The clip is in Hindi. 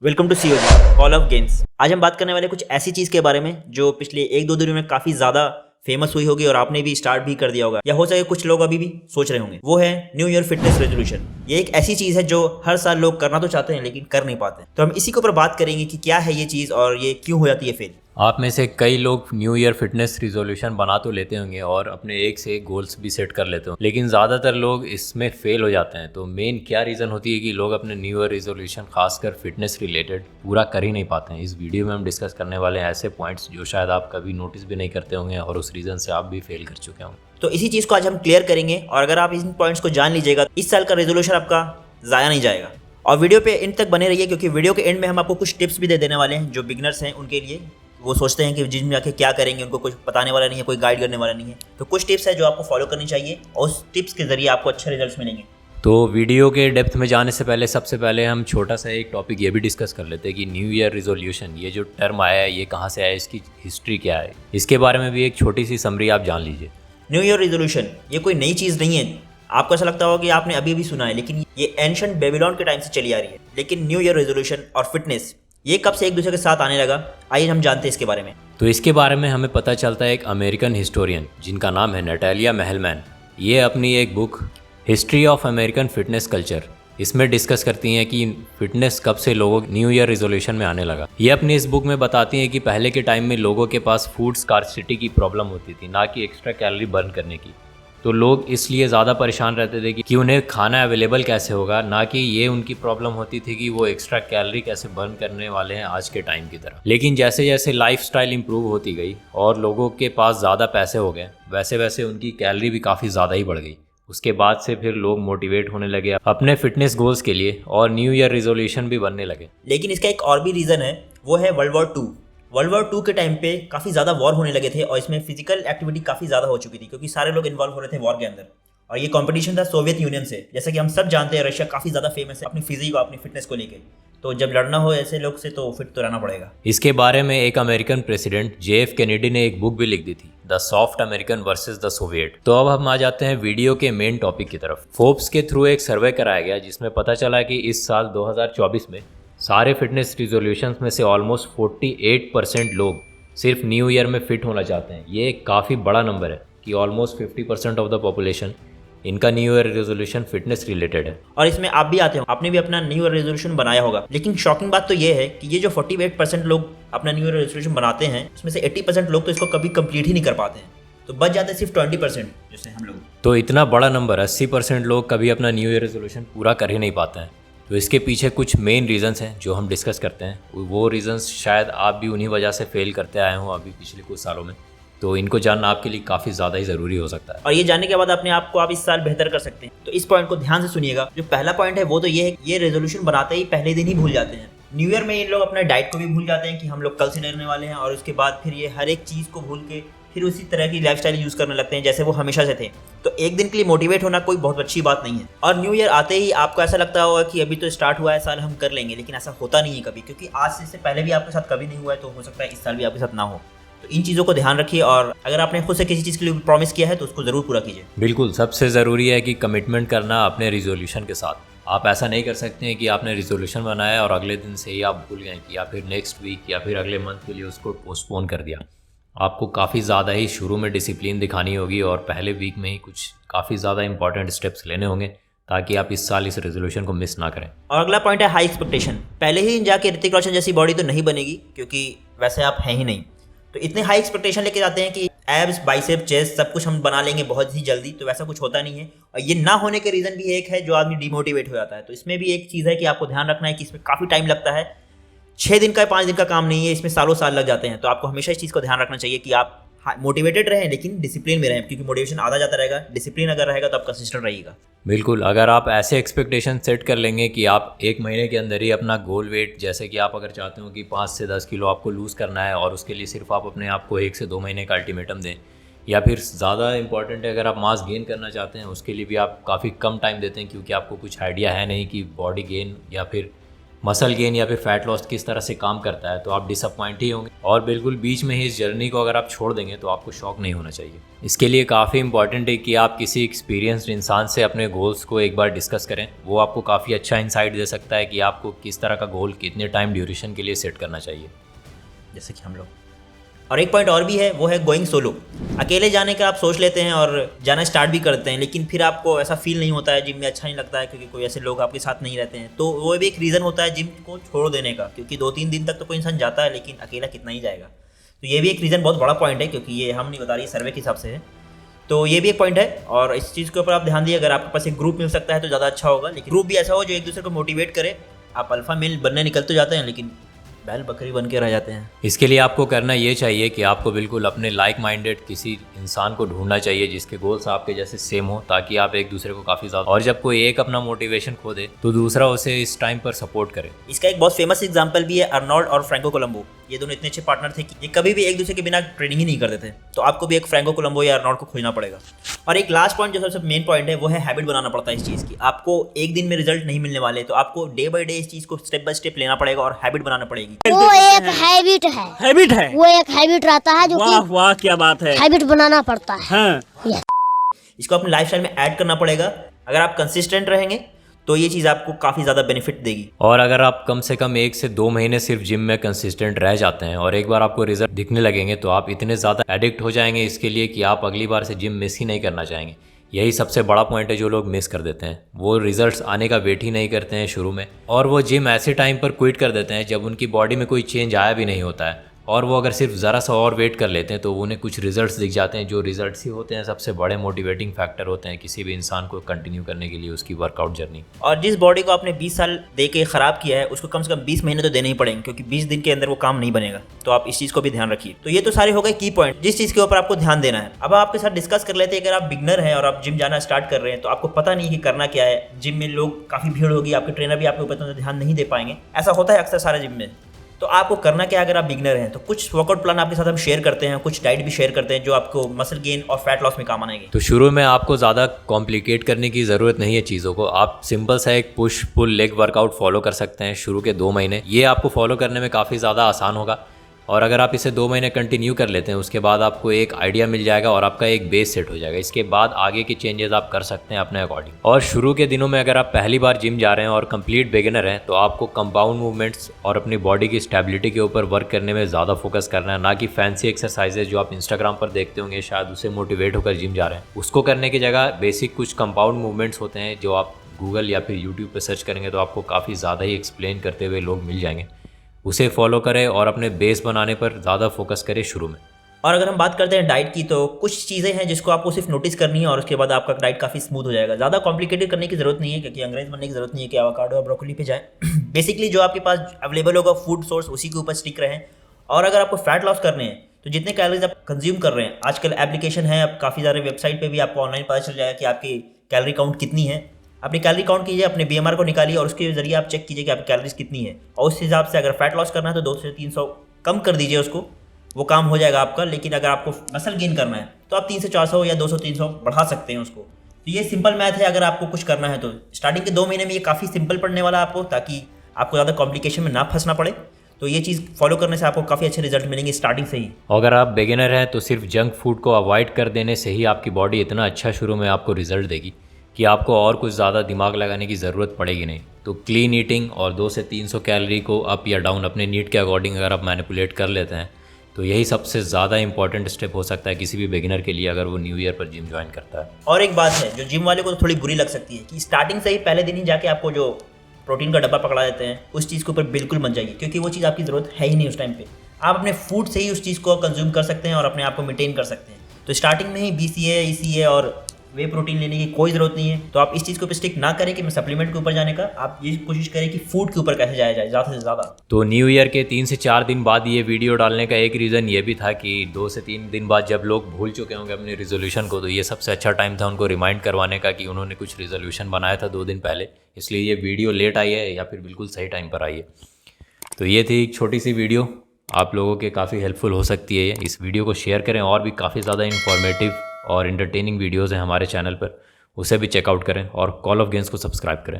Welcome to COG call of games. आज हम बात करने वाले कुछ ऐसी चीज़ के बारे में जो पिछले एक दो दिनों में काफ़ी ज़्यादा फेमस हुई होगी और आपने भी स्टार्ट भी कर दिया होगा या हो सके कुछ लोग अभी भी सोच रहे होंगे। वो है न्यू ईयर फिटनेस रेजोल्यूशन। ये एक ऐसी चीज़ है जो हर साल लोग करना तो चाहते हैं लेकिन कर नहीं पाते। तो हम इसी के ऊपर बात करेंगे कि क्या है ये चीज़ और ये क्यों हो जाती है फेल। आप में से कई लोग न्यू ईयर फिटनेस रिजोल्यूशन बना तो लेते होंगे और अपने एक से एक गोल्स भी सेट कर लेते होंगे, लेकिन ज़्यादातर लोग इसमें फेल हो जाते हैं। तो मेन क्या रीज़न होती है कि लोग अपने न्यू ईयर रिजोल्यूशन खासकर फिटनेस रिलेटेड पूरा कर ही नहीं पाते हैं। इस वीडियो में हम डिस्कस करने वाले हैं ऐसे पॉइंट्स जो शायद आप कभी नोटिस भी नहीं करते होंगे और उस रीज़न से आप भी फेल कर चुके होंगे। तो इसी चीज़ को आज हम क्लियर करेंगे और अगर आप इन पॉइंट्स को जान लीजिएगा इस साल का रेजोल्यूशन आपका ज़ाया नहीं जाएगा। और वीडियो पे एंड तक बने रहिए क्योंकि वीडियो के एंड में हम आपको कुछ टिप्स भी दे देने वाले हैं जो बिगनर्स हैं उनके लिए। वो सोचते हैं कि जिम में आके क्या करेंगे, उनको कुछ बताने वाला नहीं है, कोई गाइड करने वाला नहीं है। तो कुछ टिप्स है जो आपको फॉलो करनी चाहिए और उस टिप्स के जरिए आपको अच्छे रिजल्ट्स मिलेंगे। तो वीडियो के डेप्थ में जाने से पहले सबसे पहले हम छोटा सा एक टॉपिक ये भी डिस्कस कर लेते हैं कि न्यू ईयर रिजोल्यूशन ये जो टर्म आया है ये कहाँ से आया है, इसकी हिस्ट्री क्या है, इसके बारे में भी एक छोटी सी समरी आप जान लीजिए। न्यू ईयर रेजोल्यूशन ये कोई नई चीज़ नहीं है। आपको ऐसा लगता होगा कि आपने अभी भी सुना है, लेकिन ये एंशिएंट बेबीलोन के टाइम से चली आ रही है। लेकिन न्यू ईयर रेजोल्यूशन और फिटनेस ये कब से एक दूसरे के साथ आने लगा, आइए हम जानते हैं इसके बारे में। तो इसके बारे में हमें पता चलता है एक अमेरिकन हिस्टोरियन जिनका नाम है नटालिया महलमैन। ये अपनी एक book history of American fitness culture इसमें डिस्कस करती हैं कि फिटनेस कब से लोगों न्यू ईयर रिजोल्यूशन में आने लगा। ये अपनी इस बुक में बताती हैं कि पहले के टाइम में लोगों के पास फूड स्कार्सिटी की प्रॉब्लम होती थी, ना कि एक्स्ट्रा कैलोरी बर्न करने की। तो लोग इसलिए ज़्यादा परेशान रहते थे कि उन्हें खाना अवेलेबल कैसे होगा, ना कि ये उनकी प्रॉब्लम होती थी कि वो एक्स्ट्रा कैलोरी कैसे बर्न करने वाले हैं आज के टाइम की तरह। लेकिन जैसे जैसे लाइफस्टाइल इंप्रूव होती गई और लोगों के पास ज़्यादा पैसे हो गए, वैसे वैसे उनकी कैलोरी भी काफ़ी ज़्यादा ही बढ़ गई। उसके बाद से फिर लोग मोटिवेट होने लगे अपने फिटनेस गोल्स के लिए और न्यू ईयर रिजोल्यूशन भी बनने लगे। लेकिन इसका एक और भी रीज़न है, वो है world war two. World war two के टाइम पे काफ़ी ज़्यादा वॉर होने लगे थे और इसमें फिजिकल एक्टिविटी काफ़ी ज़्यादा हो चुकी थी क्योंकि सारे लोग इन्वॉल्व हो रहे थे वॉर के अंदर। और ये कंपटीशन था सोवियत यूनियन से। जैसे कि हम सब जानते हैं रशिया काफ़ी ज़्यादा फेमस है अपनी फिजिक और अपनी फिटनेस को लेकर। तो जब लड़ना हो ऐसे लोग से तो फिट तो रहना पड़ेगा। इसके बारे में एक अमेरिकन प्रेसिडेंट JF कैनेडी ने एक बुक भी लिख दी थी, the soft American versus the Soviet. तो अब हम आ जाते हैं वीडियो के मेन टॉपिक की तरफ। फोर्ब्स के थ्रू एक सर्वे कराया गया जिसमें पता चला कि इस साल 2024 में सारे फिटनेस रिजोल्यूशंस में से ऑलमोस्ट 48% लोग सिर्फ न्यू ईयर में फिट होना चाहते हैं। ये एक काफ़ी बड़ा नंबर है कि ऑलमोस्ट 50% ऑफ द पॉपुलेशन इनका new year resolution fitness related है। और इसमें आप भी आते हो, आपने भी अपना न्यू ईयर रेजोल्यूशन बनाया होगा। लेकिन शॉकिंग बात तो ये है कि ये जो 48% लोग अपना न्यू ईयर रेजोल्यूशन बनाते हैं उसमें से 80% लोग तो इसको कभी कंप्लीट ही नहीं कर पाते हैं। तो बच जाते हैं सिर्फ 20% जैसे हम लोग। तो इतना बड़ा नंबर 80% लोग कभी अपना न्यू ईयर रेजोल्यूशन पूरा कर ही नहीं पाते हैं। तो इसके पीछे कुछ मेन रीजंस हैं जो हम डिस्कस करते हैं। वो रीजंस शायद आप भी उन्हीं वजह से फेल करते आए हों अभी पिछले कुछ सालों में। तो इनको जानना आपके लिए काफ़ी ज़्यादा ही ज़रूरी हो सकता है। और ये जानने के बाद अपने आप को आप इस साल बेहतर कर सकते हैं। तो इस पॉइंट को ध्यान से सुनिएगा। जो पहला पॉइंट है वो तो ये है कि ये रेजोल्यूशन बनाते ही पहले दिन ही भूल जाते हैं। न्यू ईयर में ये लोग अपना डाइट को भी भूल जाते हैं कि हम लोग कल से डरने वाले हैं, और उसके बाद फिर ये हर एक चीज़ को भूल के फिर उसी तरह की लाइफस्टाइल यूज़ करने लगते हैं जैसे वो हमेशा से थे। तो एक दिन के लिए मोटिवेट होना कोई बहुत अच्छी बात नहीं है। और न्यू ईयर आते ही आपको ऐसा लगता होगा कि अभी तो स्टार्ट हुआ है साल, हम कर लेंगे, लेकिन ऐसा होता नहीं है कभी, क्योंकि आज से इससे पहले भी आपके साथ कभी नहीं हुआ है। तो हो सकता है इस साल भी आपके साथ ना हो। तो इन चीज़ों को ध्यान रखिए और अगर आपने खुद से किसी चीज़ के लिए प्रॉमिस किया है तो उसको ज़रूर पूरा कीजिए। बिल्कुल, सबसे ज़रूरी है कि कमिटमेंट करना अपने रिजोल्यूशन के साथ। आप ऐसा नहीं कर सकते हैं कि आपने रिजोल्यूशन बनाया और अगले दिन से ही आप भूल गए कि या फिर नेक्स्ट वीक या फिर अगले मंथ के लिए उसको पोस्टपोन कर दिया। आपको काफ़ी ज़्यादा ही शुरू में डिसिप्लिन दिखानी होगी और पहले वीक में ही कुछ काफ़ी ज़्यादा इंपॉर्टेंट स्टेप्स लेने होंगे ताकि आप इस साल इस रेजोल्यूशन को मिस ना करें। और अगला पॉइंट है हाई एक्सपेक्टेशन। पहले ही जाके ऋतिक रोशन जैसी बॉडी तो नहीं बनेगी क्योंकि वैसे आप हैं ही नहीं। तो इतने हाई एक्सपेक्टेशन लेके जाते हैं कि एब्स, बाइसेप, चेस्ट सब कुछ हम बना लेंगे बहुत ही जल्दी। तो वैसा कुछ होता नहीं है। और ये ना होने के रीज़न भी एक है जो आदमी डिमोटिवेट हो जाता है। तो इसमें भी एक चीज़ है कि आपको ध्यान रखना है कि इसमें काफ़ी टाइम लगता है। 6 दिन का 5 दिन का काम नहीं है, इसमें सालों साल लग जाते हैं। तो आपको हमेशा इस चीज़ को ध्यान रखना चाहिए कि आप मोटिवेटेड रहें लेकिन डिसिप्लिन में रहें, क्योंकि मोटिवेशन आता जाता रहेगा, डिसिप्लिन अगर रहेगा तो आप कंसिस्टेंट रहिएगा। बिल्कुल, अगर आप ऐसे एक्सपेक्टेशन सेट कर लेंगे कि आप एक महीने के अंदर ही अपना गोल वेट, जैसे कि आप अगर चाहते हो कि 5 से 10 किलो आपको लूज़ करना है और उसके लिए सिर्फ आप अपने आप को 1 से 2 महीने का अल्टीमेटम दें, या फिर ज़्यादा इंपॉर्टेंट है अगर आप मास गेन करना चाहते हैं उसके लिए भी आप काफ़ी कम टाइम देते हैं क्योंकि आपको कुछ आइडिया है नहीं कि बॉडी गेन या फिर मसल गेन या फिर फैट लॉस किस तरह से काम करता है, तो आप डिसअपॉइंट ही होंगे। और बिल्कुल बीच में ही इस जर्नी को अगर आप छोड़ देंगे तो आपको शॉक नहीं होना चाहिए। इसके लिए काफ़ी इंपॉर्टेंट है कि आप किसी एक्सपीरियंस्ड इंसान से अपने गोल्स को एक बार डिस्कस करें। वो आपको काफ़ी अच्छा इंसाइट दे सकता है कि आपको किस तरह का गोल कितने टाइम ड्यूरेशन के लिए सेट करना चाहिए, जैसे कि हम लोग। और एक पॉइंट और भी है, वो है गोइंग सोलो। अकेले जाने का आप सोच लेते हैं और जाना स्टार्ट भी करते हैं, लेकिन फिर आपको ऐसा फील नहीं होता है, जिम में अच्छा नहीं लगता है क्योंकि कोई ऐसे लोग आपके साथ नहीं रहते हैं। तो वो भी एक रीज़न होता है जिम को छोड़ देने का, क्योंकि 2-3 दिन तक तो कोई इंसान जाता है, लेकिन अकेला कितना ही जाएगा। तो ये भी एक रीज़न बहुत बड़ा पॉइंट है, क्योंकि ये हम नहीं बता रही, सर्वे के हिसाब से है। तो ये भी एक पॉइंट है, और इस चीज़ के ऊपर आप ध्यान दिए। अगर आपके पास एक ग्रुप मिल सकता है तो ज़्यादा अच्छा होगा, लेकिन ग्रुप भी ऐसा हो जो एक दूसरे को मोटिवेट करे। आप अल्फा मेल बनने निकल तो जाते हैं, लेकिन बैल बकरी बन के रह जाते हैं। इसके लिए आपको करना ये चाहिए कि आपको बिल्कुल अपने लाइक माइंडेड किसी इंसान को ढूंढना चाहिए जिसके गोल्स आपके जैसे सेम हो, ताकि आप एक दूसरे को काफ़ी ज़्यादा, और जब कोई एक अपना मोटिवेशन खो दे तो दूसरा उसे इस टाइम पर सपोर्ट करे। इसका एक बहुत फेमस एग्जांपल भी है, अर्नोल्ड और फ्रैंको कोलंबो। ये दोनों इतने अच्छे पार्टनर थे कि ये कभी भी एक दूसरे के बिना ट्रेनिंग ही नहीं करते थे। तो आपको भी एक फ्रैंको कोलंबो या अर्नोल्ड को खोजना पड़ेगा। और एक लास्ट पॉइंट जो सबसे मेन पॉइंट है, वो है हैबिट बनाना पड़ता है इस चीज़ की। आपको एक दिन में रिजल्ट नहीं मिलने वाले, तो आपको डे बाय डे इस चीज़ को स्टेप बाय स्टेप लेना पड़ेगा और हैबिट बनाना पड़ेगी। वो एक हैबिट है। हैबिट है, वो एक हैबिट रहता है जो वाह कि वाह क्या बात है। हैबिट बनाना पड़ता है। हाँ, इसको अपने लाइफस्टाइल में ऐड करना पड़ेगा। अगर आप कंसिस्टेंट रहेंगे तो ये चीज़ आपको काफ़ी ज़्यादा बेनिफिट देगी। और अगर आप कम से कम 1 से 2 महीने सिर्फ जिम में कंसिस्टेंट रह जाते हैं और एक बार आपको रिजल्ट दिखने लगेंगे, तो आप इतने ज़्यादा एडिक्ट हो जाएंगे इसके लिए कि आप अगली बार से जिम मिस ही नहीं करना चाहेंगे। यही सबसे बड़ा पॉइंट है जो लोग मिस कर देते हैं। वो रिजल्ट्स आने का वेट ही नहीं करते हैं शुरू में, और वो जिम ऐसे टाइम पर क्विट कर देते हैं जब उनकी बॉडी में कोई चेंज आया भी नहीं होता है। और वो अगर सिर्फ ज़रा सा और वेट कर लेते हैं तो उन्हें कुछ रिजल्ट्स दिख जाते हैं, जो रिजल्ट्स ही होते हैं सबसे बड़े मोटिवेटिंग फैक्टर होते हैं किसी भी इंसान को कंटिन्यू करने के लिए उसकी वर्कआउट जर्नी। और जिस बॉडी को आपने 20 साल दे के ख़राब किया है, उसको कम से कम 20 महीने तो देने ही पड़ेंगे, क्योंकि 20 दिन के अंदर वो काम नहीं बनेगा। तो आप इस चीज़ को भी ध्यान रखिए। तो ये तो सारे हो गए की पॉइंट जिस चीज़ के ऊपर आपको ध्यान देना है। अब आपके साथ डिस्कस कर लेते हैं, अगर आप बिगनर हैं और आप जिम जाना स्टार्ट कर रहे हैं तो आपको पता नहीं कि करना क्या है। जिम में लोग काफ़ी भीड़ होगी, आपके ट्रेनर भी आपके ऊपर ध्यान नहीं दे पाएंगे, ऐसा होता है अक्सर सारे जिम में। तो आपको करना क्या है अगर आप बिगनर हैं? तो कुछ वर्कआउट प्लान आपके साथ हम शेयर करते हैं, कुछ डाइट भी शेयर करते हैं जो आपको मसल गेन और फैट लॉस में काम आएंगे। तो शुरू में आपको ज़्यादा कॉम्प्लिकेट करने की ज़रूरत नहीं है चीज़ों को। आप सिंपल सा एक push pull leg workout follow कर सकते हैं शुरू के 2 महीने। ये आपको फॉलो करने में काफ़ी ज़्यादा आसान होगा, और अगर आप इसे 2 महीने कंटिन्यू कर लेते हैं उसके बाद आपको एक आइडिया मिल जाएगा और आपका एक बेस सेट हो जाएगा। इसके बाद आगे की चेंजेस आप कर सकते हैं अपने अकॉर्डिंग। और शुरू के दिनों में अगर आप पहली बार जिम जा रहे हैं और कंप्लीट बिगिनर हैं, तो आपको कंपाउंड मूवमेंट्स और अपनी बॉडी की स्टेबिलिटी के ऊपर वर्क करने में ज़्यादा फोकस करना है, ना कि फैंसी एक्सरसाइजेज जो आप इंस्टाग्राम पर देखते होंगे, शायद उससे मोटिवेट होकर जिम जा रहे हैं। उसको करने की जगह बेसिक कुछ कंपाउंड मूवमेंट्स होते हैं जो आप गूगल या फिर यूट्यूब पर सर्च करेंगे तो आपको काफ़ी ज़्यादा ही एक्सप्लेन करते हुए लोग मिल जाएंगे। उसे फॉलो करें और अपने बेस बनाने पर ज़्यादा फोकस करें शुरू में। और अगर हम बात करते हैं डाइट की, तो कुछ चीज़ें हैं जिसको आपको सिर्फ नोटिस करनी है और उसके बाद आपका डाइट काफ़ी स्मूथ हो जाएगा। ज़्यादा कॉम्प्लिकेटेड करने की ज़रूरत नहीं है, क्योंकि अंग्रेज बनने की ज़रूरत नहीं है कि एवोकाडो और ब्रोकली पे जाए। बेसिकली जो आपके पास अवेलेबल होगा फूड सोर्स, उसी के ऊपर स्टिक रहें। और अगर आपको फैट लॉस करने हैं तो जितने कैलोरीज आप कंज्यूम कर रहे हैं, आजकल एप्लीकेशन है, अब काफ़ी सारे वेबसाइट पर भी आपको ऑनलाइन पता चल जाएगा कि आपकी कैलोरी काउंट कितनी है। अपनी कैलोरी काउंट कीजिए, अपने BMR को निकालिए और उसके जरिए आप चेक कीजिए कि आपकी कैलोरीज कितनी है, और उस हिसाब से अगर फैट लॉस करना है तो 200 से 300 कम कर दीजिए उसको, वो काम हो जाएगा आपका। लेकिन अगर आपको मसल गेन करना है तो आप 300 से 400 या 200-300 बढ़ा सकते हैं उसको। तो ये सिंपल मैथ है। अगर आपको कुछ करना है तो स्टार्टिंग के 2 महीने में ये काफ़ी सिंपल पड़ने वाला है आपको, ताकि आपको ज़्यादा कॉम्प्लिकेशन में ना फंसना पड़े। तो ये चीज़ फॉलो करने से आपको काफ़ी अच्छे रिजल्ट मिलेंगे स्टार्टिंग से ही। अगर आप बिगिनर हैं तो सिर्फ जंक फूड को अवॉइड कर देने से ही आपकी बॉडी इतना अच्छा शुरू में आपको रिजल्ट देगी कि आपको और कुछ ज़्यादा दिमाग लगाने की ज़रूरत पड़ेगी नहीं। तो क्लीन ईटिंग और 200 से 300 कैलोरी को अप या डाउन अपने नीड के अकॉर्डिंग अगर आप मैनिपुलेट कर लेते हैं तो यही सबसे ज़्यादा इंपॉर्टेंट स्टेप हो सकता है किसी भी बिगिनर के लिए, अगर वो न्यू ईयर पर जिम ज्वाइन करता है। और एक बात है जो जिम वाले को तो थोड़ी बुरी लग सकती है कि स्टार्टिंग से ही पहले दिन ही जाके आपको जो प्रोटीन का डब्बा पकड़ा देते हैं, उस चीज़ के ऊपर बिल्कुल मत जाइए, क्योंकि वो चीज़ आपकी ज़रूरत है ही नहीं उस टाइम पे। आप अपने फूड से ही उस चीज़ को कंज्यूम कर सकते हैं और अपने आप को मेंटेन कर सकते हैं। तो स्टार्टिंग में ही BCA, ECA और वे प्रोटीन लेने की कोई ज़रूरत नहीं है। तो आप इस चीज़ को पे स्टिक ना करें कि मैं सप्लीमेंट के ऊपर जाने का, आप ये कोशिश करें कि फूड के ऊपर कैसे जाया जाए ज़्यादा से ज़्यादा। तो न्यू ईयर के 3 से 4 दिन बाद ये वीडियो डालने का एक रीज़न ये भी था कि 2 से 3 दिन बाद जब लोग भूल चुके होंगे अपने रिजोल्यूशन को, तो ये सबसे अच्छा टाइम था उनको रिमाइंड करवाने का कि उन्होंने कुछ रिजोल्यूशन बनाया था 2 दिन पहले। इसलिए ये वीडियो लेट आई है या फिर बिल्कुल सही टाइम पर आई है। तो ये थी एक छोटी सी वीडियो, आप लोगों के काफ़ी हेल्पफुल हो सकती है। इस वीडियो को शेयर करें, और भी काफ़ी ज़्यादा इन्फॉर्मेटिव और इंटरटेनिंग वीडियोज़ हैं हमारे चैनल पर, उसे भी चेकआउट करें और कॉल ऑफ गेम्स को सब्सक्राइब करें।